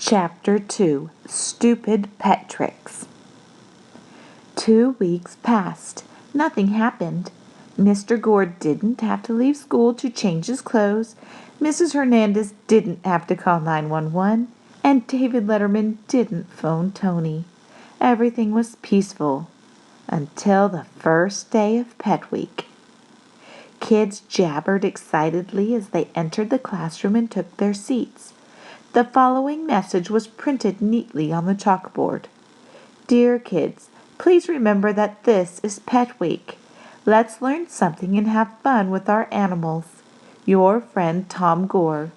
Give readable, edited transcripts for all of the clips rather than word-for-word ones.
Chapter 2 Stupid Pet Tricks 2 weeks passed. Nothing happened. Mr. Gore didn't have to leave school to change his clothes. Mrs. Hernandez didn't have to call 911. And David Letterman didn't phone Tony. Everything was peaceful until the first day of Pet Week. Kids jabbered excitedly as they entered the classroom and took their seats. The following message was printed neatly on the chalkboard. Dear kids, please remember that this is Pet Week. Let's learn something and have fun with our animals. Your friend Tom Gore,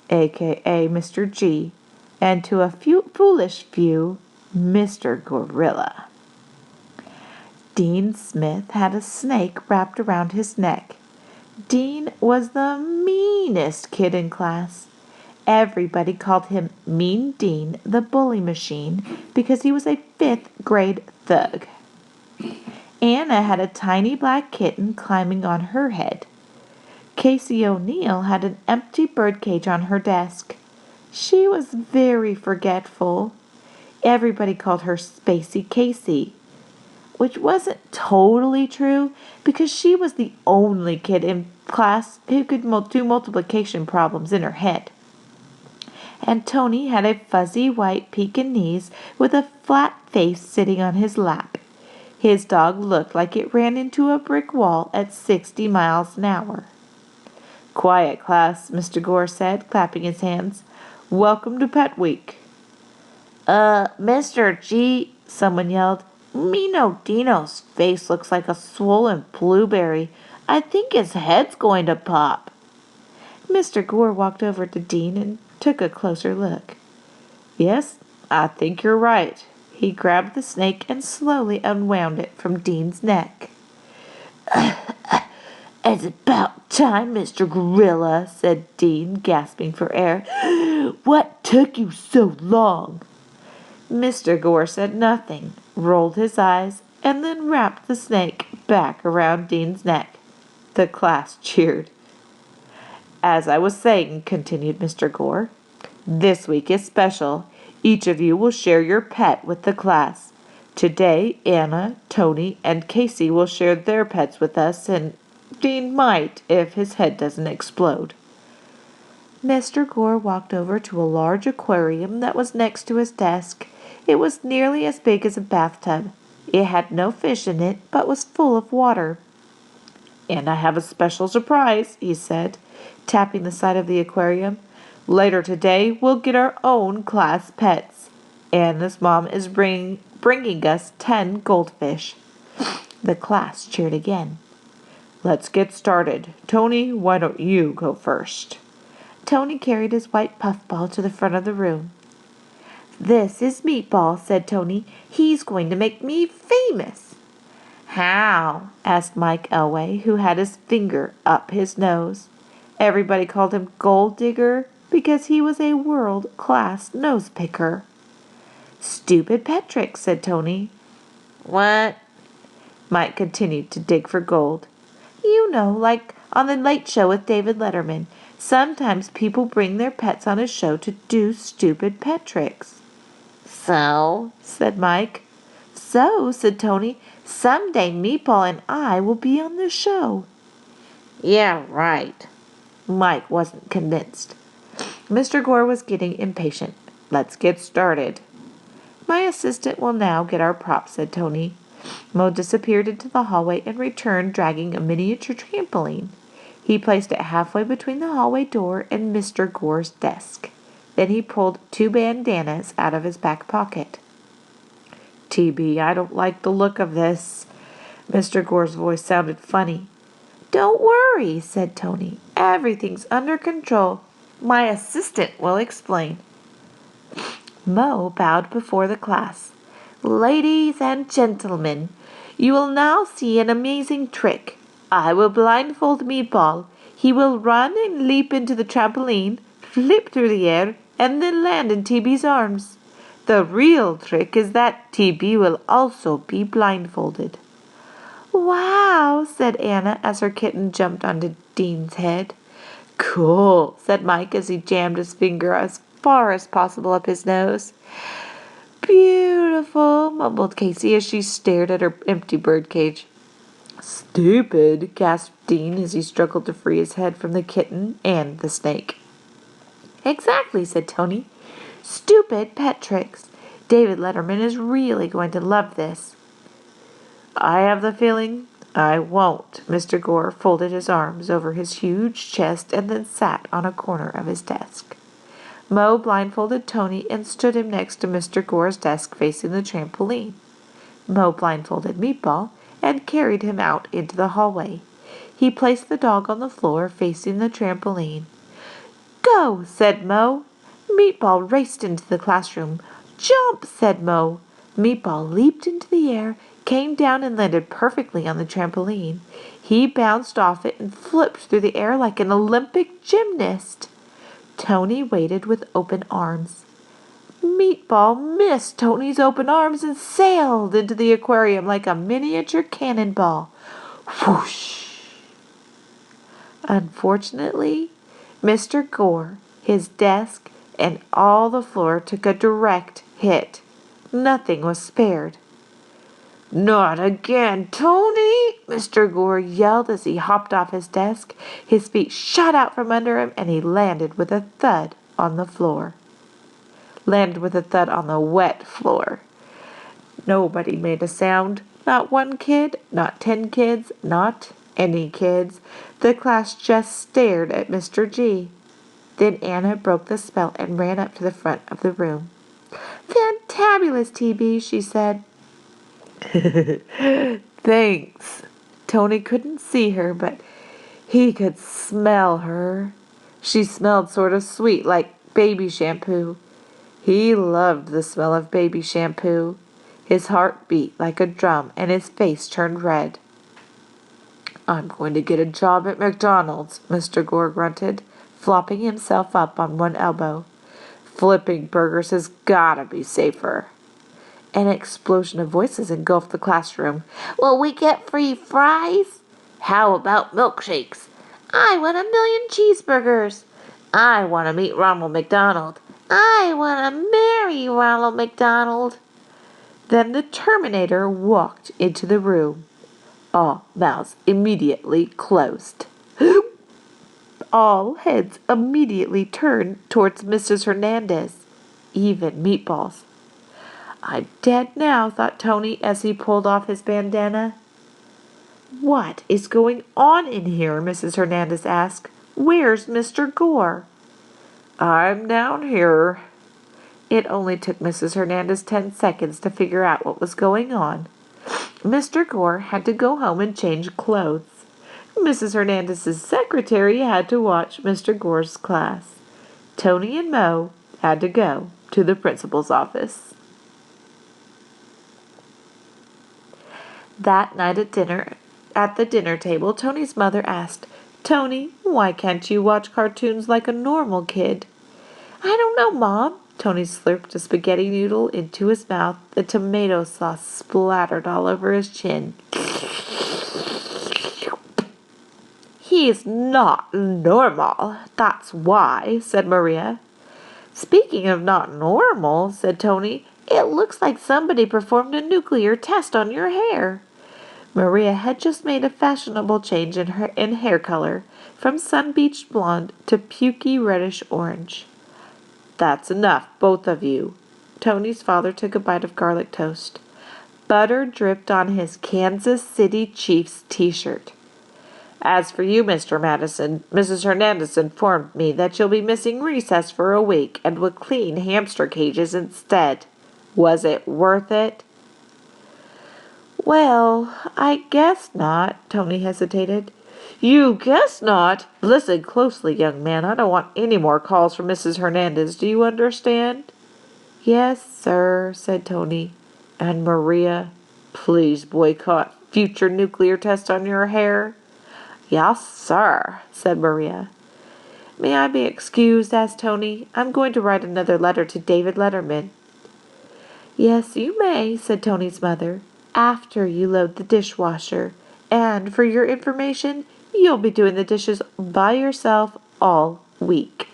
a.k.a. Mr. G, and to a foolish few, Mr. Gorilla. Dean Smith had a snake wrapped around his neck. Dean was the meanest kid in class. Everybody called him Mean Dean the Bully Machine because he was a 5th grade thug. Anna had a tiny black kitten climbing on her head. Casey O'Neill had an empty birdcage on her desk. She was very forgetful. Everybody called her Spacey Casey, which wasn't totally true because she was the only kid in class who could do multiplication problems in her head. And Tony had a fuzzy white Pekingese with a flat face sitting on his lap. His dog looked like it ran into a brick wall at 60 miles an hour. Quiet, class, Mr. Gore said, clapping his hands. Welcome to Pet Week. Mr. G, someone yelled. Mino Dino's face looks like a swollen blueberry. I think his head's going to pop. Mr. Gore walked over to Dean and took a closer look. Yes, I think you're right. He grabbed the snake and slowly unwound it from Dean's neck. It's about time, Mr. Gorilla, said Dean, gasping for air. What took you so long? Mr. Gore said nothing, rolled his eyes, and then wrapped the snake back around Dean's neck. The class cheered. As I was saying, continued Mr. Gore, this week is special. Each of you will share your pet with the class. Today, Anna, Tony, and Casey will share their pets with us, and Dean might if his head doesn't explode. Mr. Gore walked over to a large aquarium that was next to his desk. It was nearly as big as a bathtub. It had no fish in it, but was full of water. And I have a special surprise, he said, tapping the side of the aquarium. Later today, we'll get our own class pets. Anna's mom is bringing us 10 goldfish. The class cheered again. Let's get started. Tony, why don't you go first? Tony carried his white puffball to the front of the room. This is Meatball, said Tony. He's going to make me famous. How? Asked Mike Elway, who had his finger up his nose. Everybody called him Gold Digger because he was a world-class nose picker. Stupid pet tricks, said Tony. What? Mike continued to dig for gold. You know, like on the Late Show with David Letterman. Sometimes people bring their pets on a show to do stupid pet tricks. So, said Mike. So, said Tony, someday Meatball and I will be on the show. Yeah, right. Mike wasn't convinced. Mr. Gore was getting impatient. Let's get started. My assistant will now get our props, said Tony. Mo disappeared into the hallway and returned dragging a miniature trampoline. He placed it halfway between the hallway door and Mr. Gore's desk. Then he pulled 2 bandanas out of his back pocket. TB, I don't like the look of this. Mr. Gore's voice sounded funny. Don't worry, said Tony. Everything's under control. My assistant will explain. Mo bowed before the class. Ladies and gentlemen, you will now see an amazing trick. I will blindfold Meatball. He will run and leap into the trampoline, flip through the air, and then land in TB's arms. The real trick is that TB will also be blindfolded. Wow, said Anna as her kitten jumped onto Dean's head. Cool, said Mike as he jammed his finger as far as possible up his nose. Beautiful, mumbled Casey as she stared at her empty birdcage. Stupid, gasped Dean as he struggled to free his head from the kitten and the snake. Exactly, said Tony. Stupid pet tricks. David Letterman is really going to love this. I have the feeling I won't. Mr. Gore folded his arms over his huge chest and then sat on a corner of his desk. Mo blindfolded Tony and stood him next to Mr. Gore's desk facing the trampoline. Mo blindfolded Meatball and carried him out into the hallway. He placed the dog on the floor facing the trampoline. Go, said Mo. Meatball raced into the classroom. Jump, said Mo. Meatball leaped into the air, came down and landed perfectly on the trampoline. He bounced off it and flipped through the air like an Olympic gymnast. Tony waited with open arms. Meatball missed Tony's open arms and sailed into the aquarium like a miniature cannonball. Whoosh! Unfortunately, Mr. Gore, his desk, and all the floor took a direct hit. Nothing was spared. Not again, Tony! Mr. Gore yelled as he hopped off his desk. His feet shot out from under him and he landed with a thud on the floor. Landed with a thud on the wet floor. Nobody made a sound. Not one kid, not 10 kids, not any kids. The class just stared at Mr. G. Then Anna broke the spell and ran up to the front of the room. Fantabulous, TB, she said. Thanks. Tony couldn't see her, but he could smell her. She smelled sort of sweet, like baby shampoo. He loved the smell of baby shampoo. His heart beat like a drum, and his face turned red. I'm going to get a job at McDonald's, Mr. Gore grunted, flopping himself up on one elbow. Flipping burgers has gotta be safer. An explosion of voices engulfed the classroom. Will we get free fries? How about milkshakes? I want 1,000,000 cheeseburgers. I want to meet Ronald McDonald. I want to marry Ronald McDonald. Then the Terminator walked into the room. All mouths immediately closed. All heads immediately turned towards Mrs. Hernandez, even Meatballs. I'm dead now, thought Tony as he pulled off his bandana. What is going on in here? Mrs. Hernandez asked. Where's Mr. Gore? I'm down here. It only took Mrs. Hernandez 10 seconds to figure out what was going on. Mr. Gore had to go home and change clothes. Mrs. Hernandez's secretary had to watch Mr. Gore's class. Tony and Mo had to go to the principal's office. That night at the dinner table, Tony's mother asked, Tony, why can't you watch cartoons like a normal kid? I don't know, Mom. Tony slurped a spaghetti noodle into his mouth. The tomato sauce splattered all over his chin. He's not normal. That's why, said Maria. Speaking of not normal, said Tony, it looks like somebody performed a nuclear test on your hair. Maria had just made a fashionable change in hair color, from sun-bleached blonde to pukey reddish orange. That's enough, both of you. Tony's father took a bite of garlic toast. Butter dripped on his Kansas City Chiefs t-shirt. As for you, Mr. Madison, Mrs. Hernandez informed me that you'll be missing recess for a week and will clean hamster cages instead. Was it worth it? Well, I guess not, Tony hesitated. You guess not? Listen closely, young man. I don't want any more calls from Mrs. Hernandez. Do you understand? Yes, sir, said Tony. And Maria, please boycott future nuclear tests on your hair. Yes, sir, said Maria. May I be excused? Asked Tony. I'm going to write another letter to David Letterman. Yes, you may, said Tony's mother, after you load the dishwasher. And for your information, you'll be doing the dishes by yourself all week.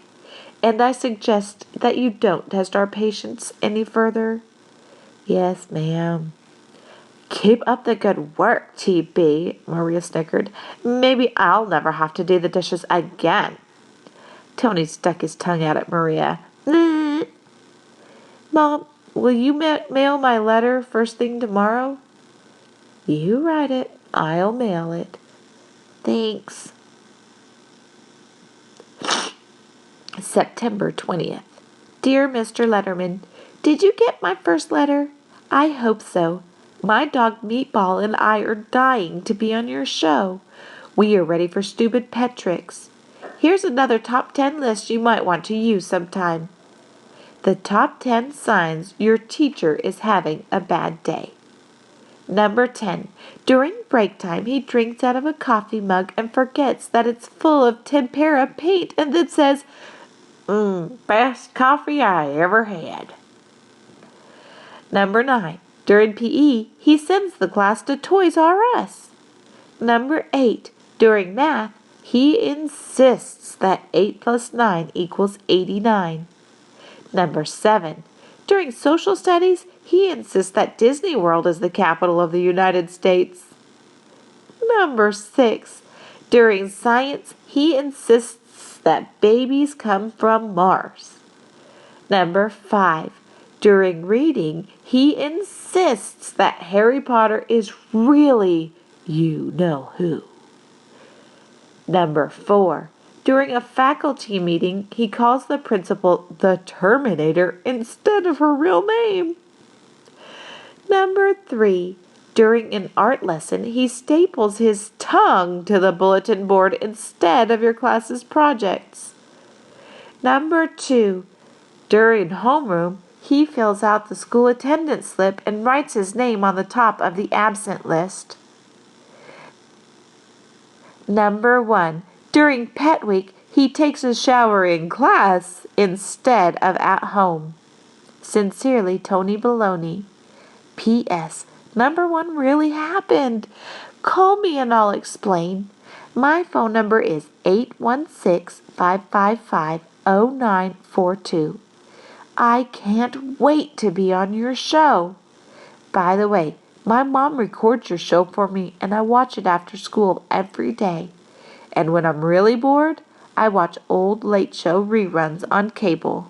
And I suggest that you don't test our patience any further." "Yes, ma'am." "Keep up the good work, T.B.," Maria snickered. "Maybe I'll never have to do the dishes again." Tony stuck his tongue out at Maria. "Mom, will you mail my letter first thing tomorrow?" "You write it. I'll mail it." "Thanks." September 20th. Dear Mr. Letterman, did you get my first letter? I hope so. My dog Meatball and I are dying to be on your show. We are ready for stupid pet tricks. Here's another top 10 list you might want to use sometime. The top 10 signs your teacher is having a bad day. Number 10. During break time, he drinks out of a coffee mug and forgets that it's full of tempera paint and then says, best coffee I ever had. Number 9. During PE, he sends the class to Toys R Us. Number 8. During math, he insists that 8 plus 9 equals 89. Number 7. During social studies, he insists that Disney World is the capital of the United States. Number 6. During science, he insists that babies come from Mars. Number 5. During reading, he insists that Harry Potter is really you-know-who. Number 4. During a faculty meeting, he calls the principal the Terminator instead of her real name. Number 3. During an art lesson, he staples his tongue to the bulletin board instead of your class's projects. Number 2. During homeroom, he fills out the school attendance slip and writes his name on the top of the absent list. Number 1. During pet week, he takes a shower in class instead of at home. Sincerely, Tony Baloney. P.S. Number 1 really happened. Call me and I'll explain. My phone number is 816-555-0942. I can't wait to be on your show. By the way, my mom records your show for me and I watch it after school every day. And when I'm really bored, I watch old Late Show reruns on cable.